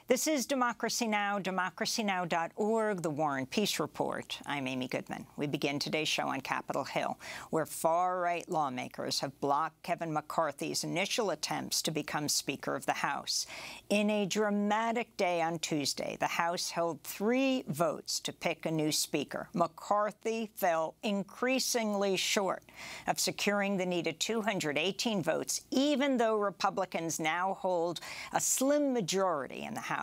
This is Democracy Now!, democracynow.org, The War and Peace Report. I'm Amy Goodman. We begin today's show on Capitol Hill, where far-right lawmakers have blocked Kevin McCarthy's initial attempts to become Speaker of the House. In a dramatic day on Tuesday, the House held 3 votes to pick a new Speaker. McCarthy fell increasingly short of securing the needed 218 votes, even though Republicans now hold a slim majority in the House.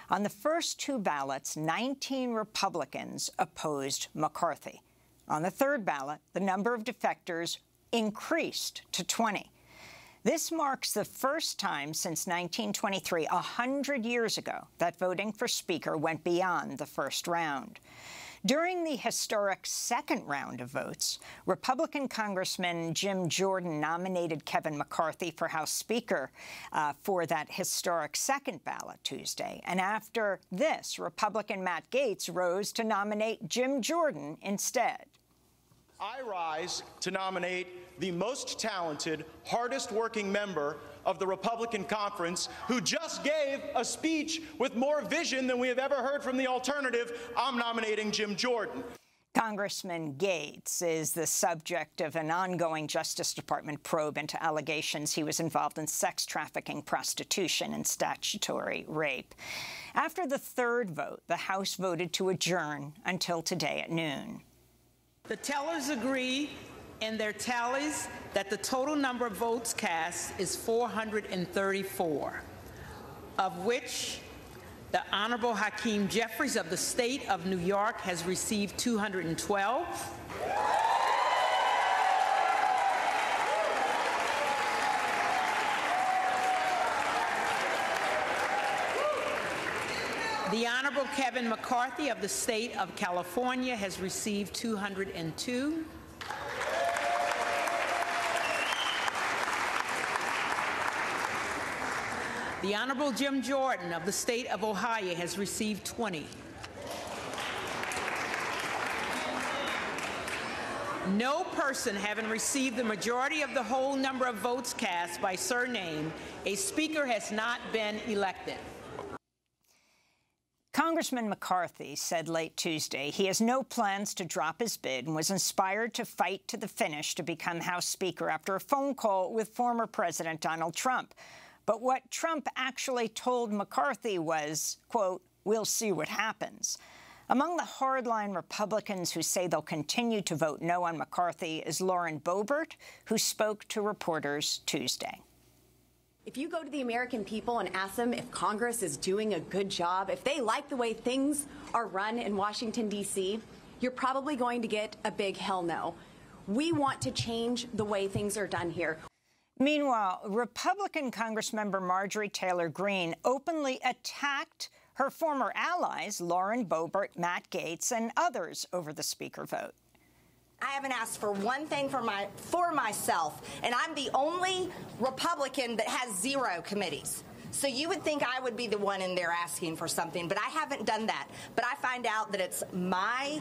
On the first 2 ballots, 19 Republicans opposed McCarthy. On the third ballot, the number of defectors increased to 20. This marks the first time since 1923, 100 years ago, that voting for Speaker went beyond the first round. During the historic second round of votes, Republican Congressman Jim Jordan nominated Kevin McCarthy for House Speaker for that historic second ballot Tuesday. And after this, Republican Matt Gaetz rose to nominate Jim Jordan instead. I rise to nominate the most talented, hardest-working member of the Republican conference who just gave a speech with more vision than we have ever heard from the alternative. I'm nominating Jim Jordan. Congressman Gaetz is the subject of an ongoing Justice Department probe into allegations he was involved in sex trafficking, prostitution, and statutory rape. After the third vote, the House voted to adjourn until today at noon. The tellers agree in their tallies that the total number of votes cast is 434, of which the Honorable Hakeem Jeffries of the state of New York has received 212. The Honorable Kevin McCarthy of the state of California has received 202. The Honorable Jim Jordan of the state of Ohio has received 20. No person having received the majority of the whole number of votes cast by surname, a speaker has not been elected. Congressman McCarthy said late Tuesday he has no plans to drop his bid and was inspired to fight to the finish to become House Speaker after a phone call with former President Donald Trump. But what Trump actually told McCarthy was, quote, "We'll see what happens." Among the hardline Republicans who say they'll continue to vote no on McCarthy is Lauren Boebert, who spoke to reporters Tuesday. If you go to the American people and ask them if Congress is doing a good job, if they like the way things are run in Washington, D.C., you're probably going to get a big hell no. We want to change the way things are done here. Meanwhile, Republican Congressmember Marjorie Taylor Greene openly attacked her former allies, Lauren Boebert, Matt Gaetz, and others over the Speaker vote. I haven't asked for one thing for myself, and I'm the only Republican that has 0 committees. So you would think I would be the one in there asking for something, but I haven't done that. But I find out that it's my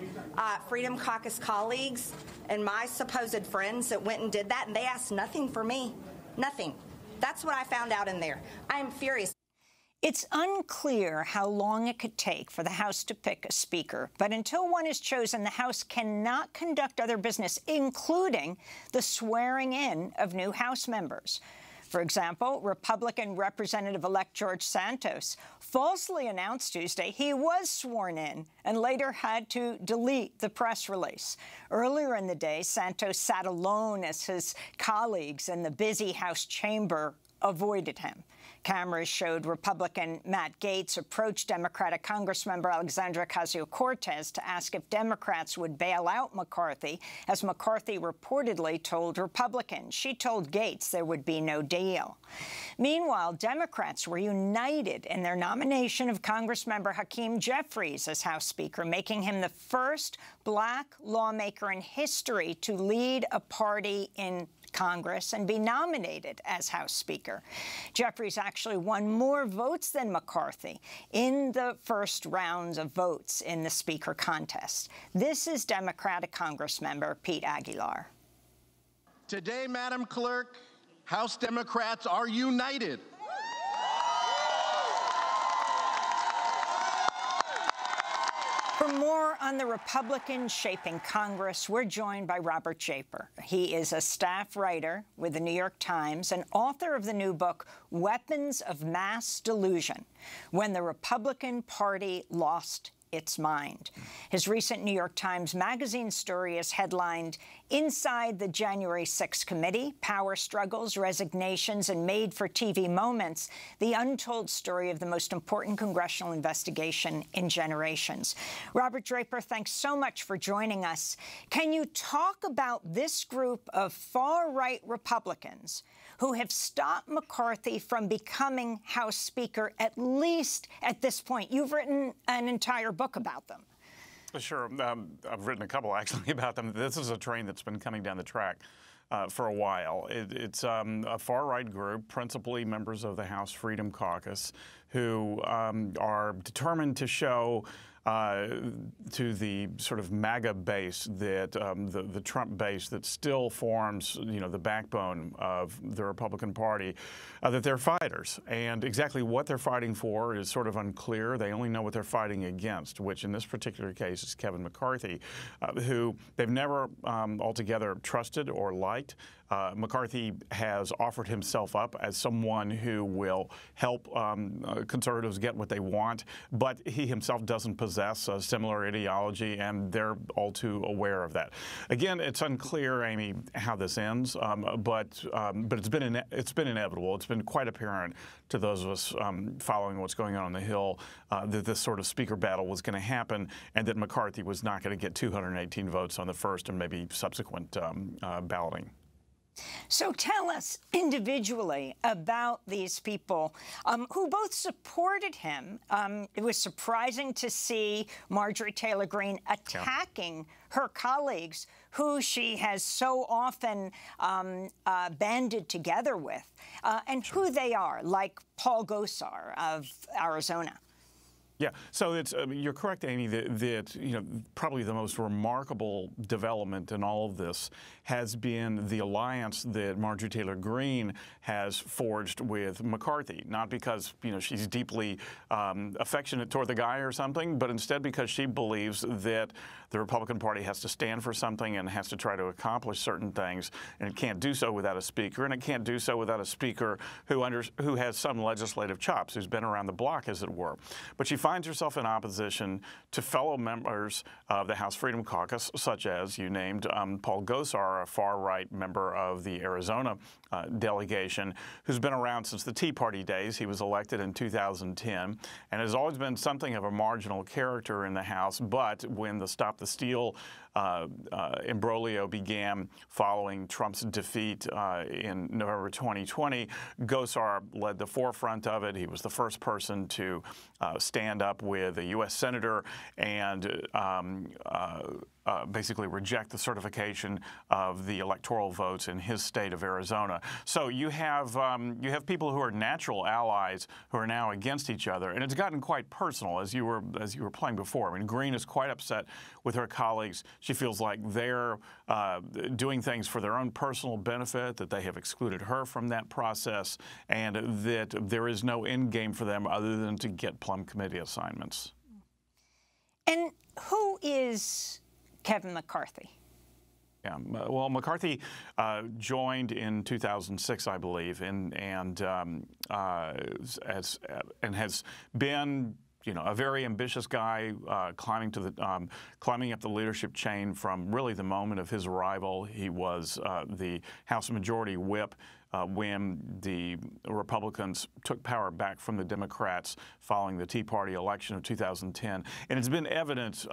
Freedom Caucus colleagues and my supposed friends that went and did that, and they asked nothing for me. Nothing. That's what I found out in there. I am furious. It's unclear how long it could take for the House to pick a Speaker, but until one is chosen, the House cannot conduct other business, including the swearing in of new House members. For example, Republican Representative-elect George Santos falsely announced Tuesday he was sworn in and later had to delete the press release. Earlier in the day, Santos sat alone as his colleagues in the busy House chamber avoided him. Cameras showed Republican Matt Gaetz approach Democratic Congressmember Alexandria Ocasio-Cortez to ask if Democrats would bail out McCarthy, as McCarthy reportedly told Republicans. She told Gaetz there would be no deal. Meanwhile, Democrats were united in their nomination of Congressmember Hakeem Jeffries as House Speaker, making him the first black lawmaker in history to lead a party in Congress and be nominated as House Speaker. Jeffries actually won more votes than McCarthy in the first rounds of votes in the Speaker contest. This is Democratic Congressmember Pete Aguilar. Today, Madam Clerk, House Democrats are united For more on the Republicans shaping Congress, we're joined by Robert Draper. He is a staff writer with the New York Times and author of the new book, Weapons of Mass Delusion: When the Republican Party Lost Its Mind. His recent New York Times Magazine story is headlined, Inside the January 6th Committee, Power Struggles, Resignations, and Made-for-TV Moments, the untold story of the most important congressional investigation in generations. Robert Draper, thanks so much for joining us. Can you talk about this group of far-right Republicans who have stopped McCarthy from becoming House Speaker, at least at this point? You've written an entire book about them. Sure. I've written a couple, actually, about them. This is a train that's been coming down the track for a while. It's a far-right group, principally members of the House Freedom Caucus, who are determined to show to the sort of MAGA base that the Trump base that still forms, the backbone of the Republican Party, that they're fighters. And exactly what they're fighting for is sort of unclear. They only know what they're fighting against, which in this particular case is Kevin McCarthy, who they've never altogether trusted or liked. McCarthy has offered himself up as someone who will help conservatives get what they want, but he himself doesn't possess a similar ideology, and they're all too aware of that. Again, it's unclear, Amy, how this ends, but it's been inevitable. It's been quite apparent to those of us following what's going on the Hill that this sort of speaker battle was going to happen, and that McCarthy was not going to get 218 votes on the first and maybe subsequent balloting. So tell us individually about these people who both supported him. It was surprising to see Marjorie Taylor Greene attacking her colleagues, who she has so often banded together with, and who they are, like Paul Gosar of Arizona. Yeah, so it's you're correct, Amy, that probably the most remarkable development in all of this has been the alliance that Marjorie Taylor Greene has forged with McCarthy. Not because she's deeply affectionate toward the guy or something, but instead because she believes that the Republican Party has to stand for something and has to try to accomplish certain things, and it can't do so without a speaker, and it can't do so without a speaker who has some legislative chops, who's been around the block, as it were. But she finds herself in opposition to fellow members of the House Freedom Caucus, such as, you named, Paul Gosar, a far-right member of the Arizona delegation, who's been around since the Tea Party days. He was elected in 2010 and has always been something of a marginal character in the House, but when the Stop the Steal imbroglio began following Trump's defeat in November 2020, Gosar led the forefront of it. He was the first person to stand up with a U.S. senator and basically reject the certification of the electoral votes in his state of Arizona. So you have people who are natural allies who are now against each other, and it's gotten quite personal, as you were playing before. I mean, Greene is quite upset with her colleagues. She feels like they're doing things for their own personal benefit, that they have excluded her from that process, and that there is no end game for them other than to get plum committee assignments. And who is Kevin McCarthy? Yeah, well, McCarthy joined in 2006, I believe, and has been a very ambitious guy, climbing up the leadership chain from really the moment of his arrival. He was the House Majority Whip when the Republicans took power back from the Democrats following the Tea Party election of 2010. And it's been evident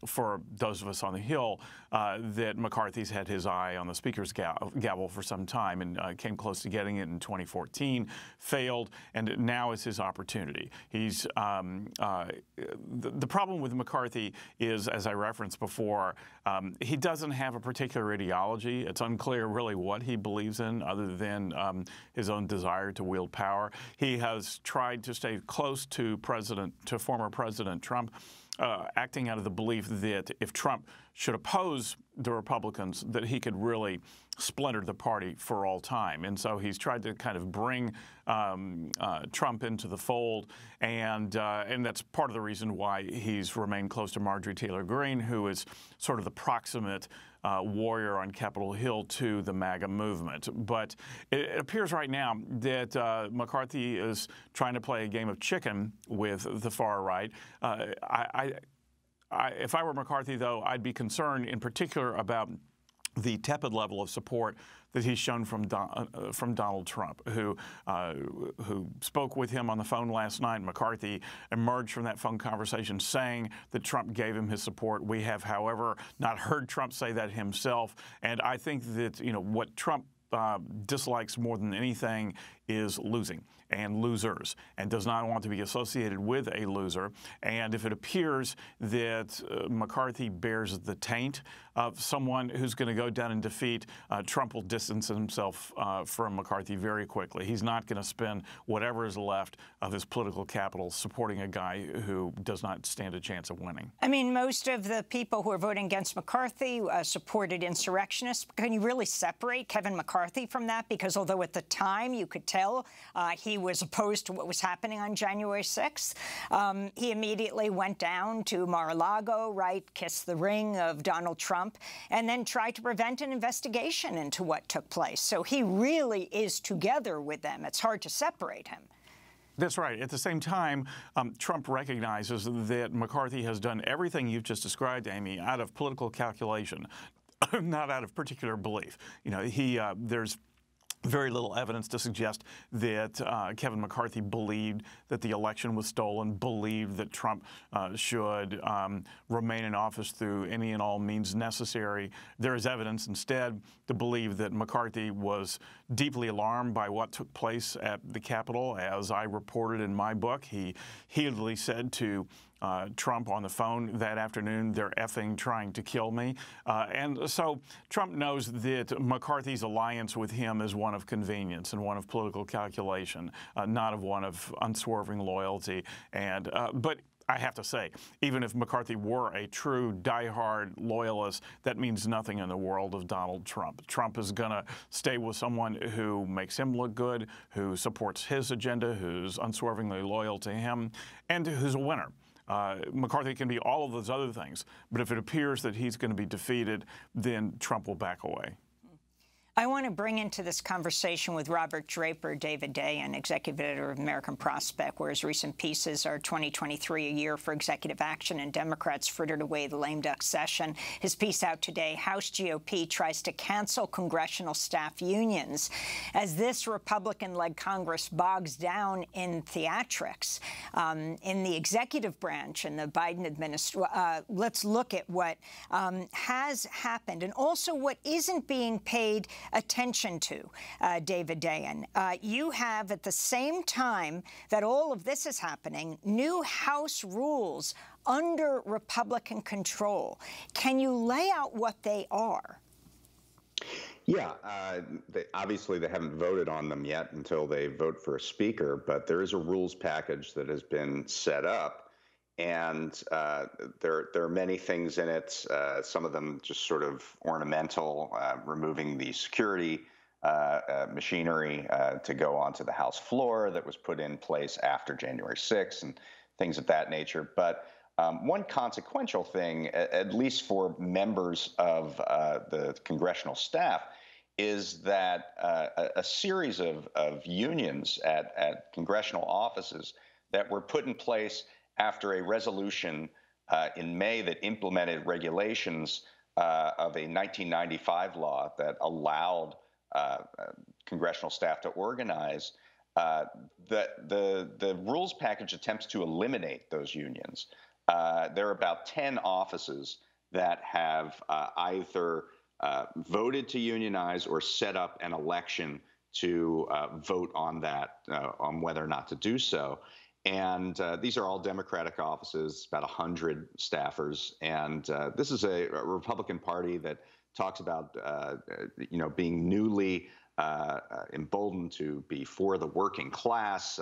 for those of us on the Hill that McCarthy's had his eye on the Speaker's gavel for some time, and came close to getting it in 2014, failed, and now is his opportunity. He's the problem with McCarthy is, as I referenced before, he doesn't have a particular ideology. It's unclear really what he believes in other than his own desire to wield power. He has tried to stay close to former President Trump, acting out of the belief that if Trump should oppose the Republicans that he could really splinter the party for all time. And so he's tried to kind of bring Trump into the fold, and that's part of the reason why he's remained close to Marjorie Taylor Greene, who is sort of the proximate warrior on Capitol Hill to the MAGA movement. But it appears right now that McCarthy is trying to play a game of chicken with the far right. If I were McCarthy, though, I'd be concerned in particular about the tepid level of support that he's shown from Donald Trump, who spoke with him on the phone last night. McCarthy emerged from that phone conversation saying that Trump gave him his support. We have, however, not heard Trump say that himself. And I think that, what Trump dislikes more than anything is losing and losers, and does not want to be associated with a loser. And if it appears that McCarthy bears the taint of someone who's going to go down in defeat, Trump will distance himself from McCarthy very quickly. He's not going to spend whatever is left of his political capital supporting a guy who does not stand a chance of winning. I mean, most of the people who are voting against McCarthy supported insurrectionists. Can you really separate Kevin McCarthy from that? Because although at the time you could tell he was opposed to what was happening on January 6th, he immediately went down to Mar-a-Lago, kissed the ring of Donald Trump, and then tried to prevent an investigation into what took place. So he really is together with them. It's hard to separate him. That's right. At the same time, Trump recognizes that McCarthy has done everything you've just described, Amy, out of political calculation, not out of particular belief. There's very little evidence to suggest that Kevin McCarthy believed that the election was stolen, believed that Trump should remain in office through any and all means necessary. There is evidence instead to believe that McCarthy was deeply alarmed by what took place at the Capitol. As I reported in my book, he heatedly said to Trump on the phone that afternoon, "They're effing trying to kill me." And so Trump knows that McCarthy's alliance with him is one of convenience and one of political calculation, not of one of unswerving loyalty. And but I have to say, even if McCarthy were a true diehard loyalist, that means nothing in the world of Donald Trump. Trump is going to stay with someone who makes him look good, who supports his agenda, who's unswervingly loyal to him, and who's a winner. McCarthy can be all of those other things, but if it appears that he's going to be defeated, then Trump will back away. I want to bring into this conversation with Robert Draper, David Dayen, executive editor of American Prospect, where his recent pieces are 2023, a year for executive action, and Democrats frittered away the lame duck session. His piece out today, House GOP tries to cancel congressional staff unions as this Republican-led Congress bogs down in theatrics. In the executive branch in the Biden administration, let's look at what has happened and also what isn't being paid attention to, David Dayen. You have, at the same time that all of this is happening, new House rules under Republican control. Can you lay out what they are? Yeah, obviously they haven't voted on them yet until they vote for a speaker, but there is a rules package that has been set up. And there are many things in it, some of them just sort of ornamental, removing the security machinery to go onto the House floor that was put in place after January 6th and things of that nature. But one consequential thing, at least for members of the congressional staff, is that a series of unions at congressional offices that were put in place after a resolution in May that implemented regulations of a 1995 law that allowed congressional staff to organize, the rules package attempts to eliminate those unions. There are about 10 offices that have either voted to unionize or set up an election to vote on that, on whether or not to do so. And these are all Democratic offices, about 100 staffers. And this is a Republican Party that talks about, being newly emboldened to be for the working class.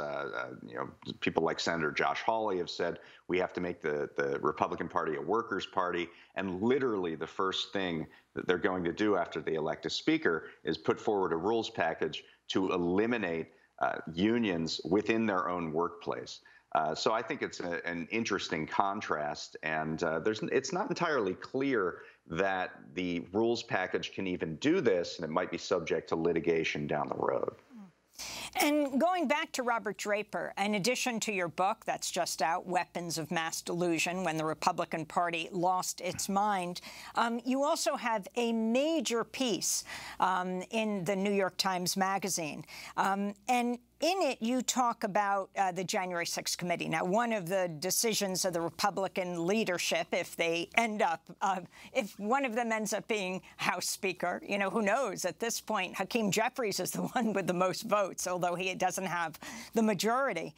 People like Senator Josh Hawley have said we have to make the Republican Party a workers' party. And literally the first thing that they're going to do after they elect a speaker is put forward a rules package to eliminate unions within their own workplace. So I think it's an interesting contrast, and it's not entirely clear that the rules package can even do this, and it might be subject to litigation down the road. And going back to Robert Draper, in addition to your book that's just out, Weapons of Mass Delusion, When the Republican Party Lost Its Mind, you also have a major piece in the New York Times Magazine. And in it, you talk about the January 6th committee. Now, one of the decisions of the Republican leadership, if one of them ends up being House Speaker, who knows? At this point, Hakeem Jeffries is the one with the most votes, although he doesn't have the majority.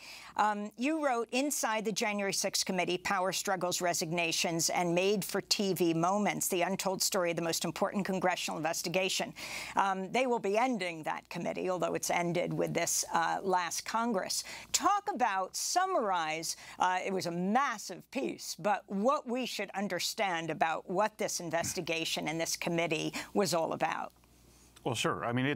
You wrote, inside the January 6th committee, power struggles, resignations, and made-for-TV moments, the untold story of the most important congressional investigation. They will be ending that committee, although it's ended with this last Congress. Summarize, it was a massive piece, but what we should understand about what this investigation and this committee was all about. Well, sure. I mean,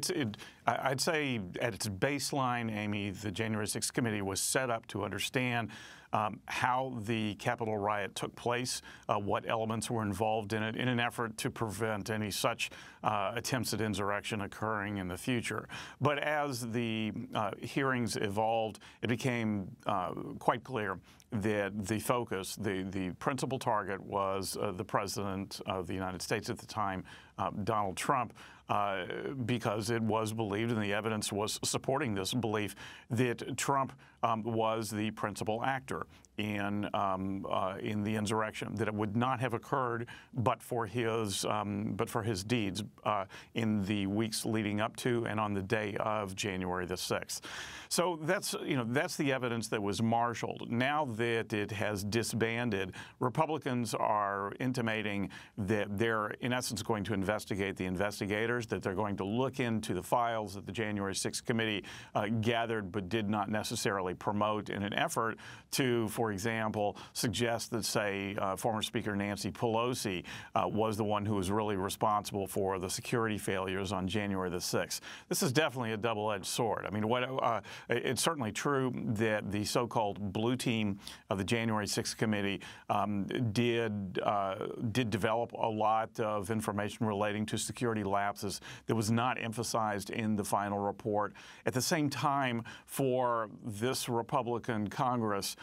I'd say at its baseline, Amy, the January 6th committee was set up to understand how the Capitol riot took place, what elements were involved in it, in an effort to prevent any such attempts at insurrection occurring in the future. But as the hearings evolved, it became quite clear that the focus, the principal target was the President of the United States at the time, Donald Trump, because it was believed, and the evidence was supporting this belief, that Trump was the principal actor in the insurrection, that it would not have occurred but for his deeds in the weeks leading up to and on the day of January the 6th. So that's the evidence that was marshaled. Now that it has disbanded, Republicans are intimating that they're in essence going to investigate the investigators, that they're going to look into the files that the January 6th committee gathered but did not necessarily promote, in an effort to, for example, suggest that, say, former Speaker Nancy Pelosi was the one who was really responsible for the security failures on January the 6th. This is definitely a double-edged sword. I mean, it's certainly true that the so-called blue team of the January 6th committee did develop a lot of information relating to security lapses that was not emphasized in the final report. At the same time, for this Republican Congress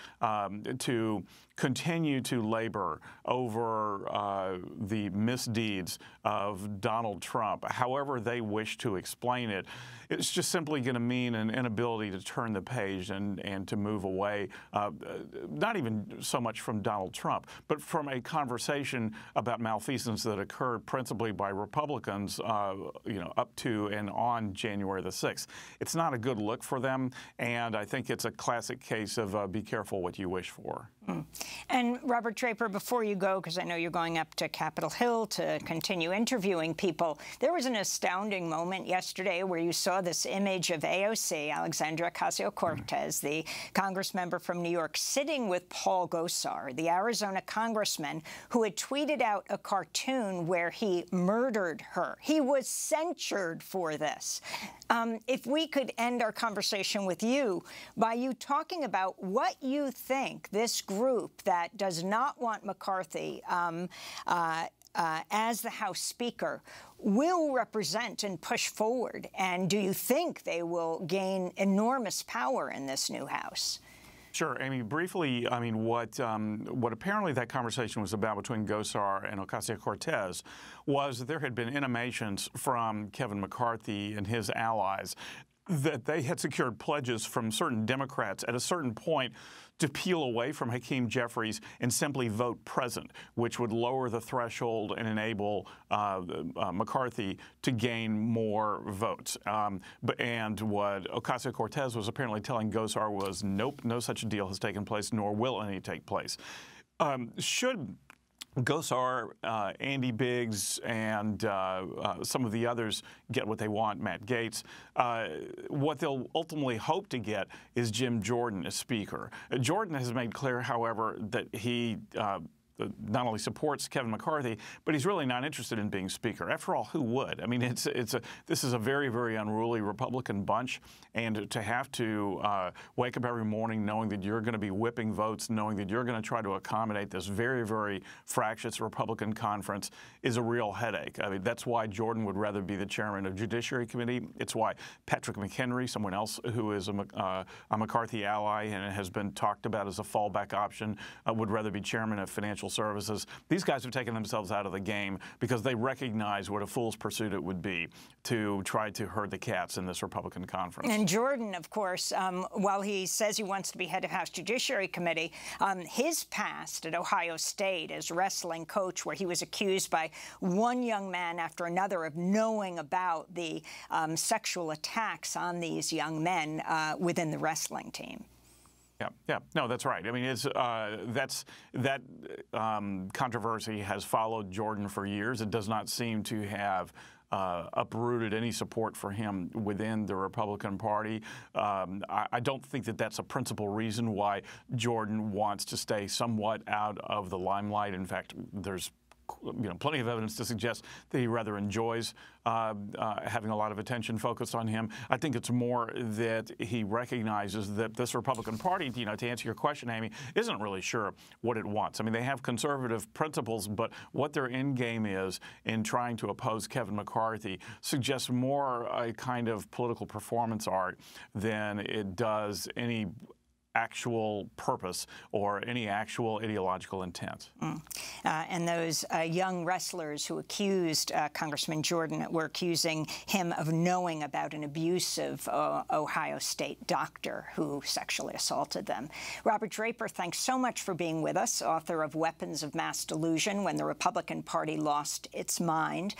to continue to labor over the misdeeds of Donald Trump, however they wish to explain it, it's just simply going to mean an inability to turn the page and to move away, not even so much from Donald Trump, but from a conversation about malfeasance that occurred principally by Republicans, up to and on January the 6th. It's not a good look for them, and I think it's a classic case of be careful what you wish for. And Robert Draper, before you go, because I know you're going up to Capitol Hill to continue interviewing people, there was an astounding moment yesterday where you saw this image of AOC, Alexandria Ocasio-Cortez, the Congress member from New York, sitting with Paul Gosar, the Arizona congressman who had tweeted out a cartoon where he murdered her. He was censured for this. If we could end our conversation with you by you talking about what you think this group that does not want McCarthy as the House Speaker will represent and push forward, and do you think they will gain enormous power in this new House? Sure, Amy. Briefly, I mean, what apparently that conversation was about between Gosar and Ocasio-Cortez was that there had been intimations from Kevin McCarthy and his allies that they had secured pledges from certain Democrats at a certain point to peel away from Hakeem Jeffries and simply vote present, which would lower the threshold and enable McCarthy to gain more votes. And what Ocasio-Cortez was apparently telling Gosar was, nope, no such deal has taken place, nor will any take place. Should Gosar, Andy Biggs, and some of the others get what they want, Matt Gaetz. What they'll ultimately hope to get is Jim Jordan as Speaker. Jordan has made clear, however, that he not only supports Kevin McCarthy, but he's really not interested in being Speaker. After all, who would? I mean, this is a very, very unruly Republican bunch, and to have to wake up every morning knowing that you're going to be whipping votes, knowing that you're going to try to accommodate this very, very fractious Republican conference is a real headache. I mean, that's why Jordan would rather be the chairman of Judiciary Committee. It's why Patrick McHenry, someone else who is a McCarthy ally and has been talked about as a fallback option, would rather be chairman of Financial Services. These guys have taken themselves out of the game because they recognize what a fool's pursuit it would be to try to herd the cats in this Republican conference. And Jordan, of course, while he says he wants to be head of House Judiciary Committee, his past at Ohio State as wrestling coach, where he was accused by one young man after another of knowing about the sexual attacks on these young men within the wrestling team. Yeah, no, that's right. I mean, that controversy has followed Jordan for years. It does not seem to have uprooted any support for him within the Republican Party. I don't think that that's a principal reason why Jordan wants to stay somewhat out of the limelight. In fact, there's plenty of evidence to suggest that he rather enjoys having a lot of attention focused on him. I think it's more that he recognizes that this Republican Party, to answer your question, Amy, isn't really sure what it wants. I mean, they have conservative principles, but what their end game is in trying to oppose Kevin McCarthy suggests more a kind of political performance art than it does any actual purpose or any actual ideological intent. And those young wrestlers who accused Congressman Jordan were accusing him of knowing about an abusive Ohio State doctor who sexually assaulted them. Robert Draper, thanks so much for being with us, author of Weapons of Mass Delusion: When the Republican Party Lost Its Mind.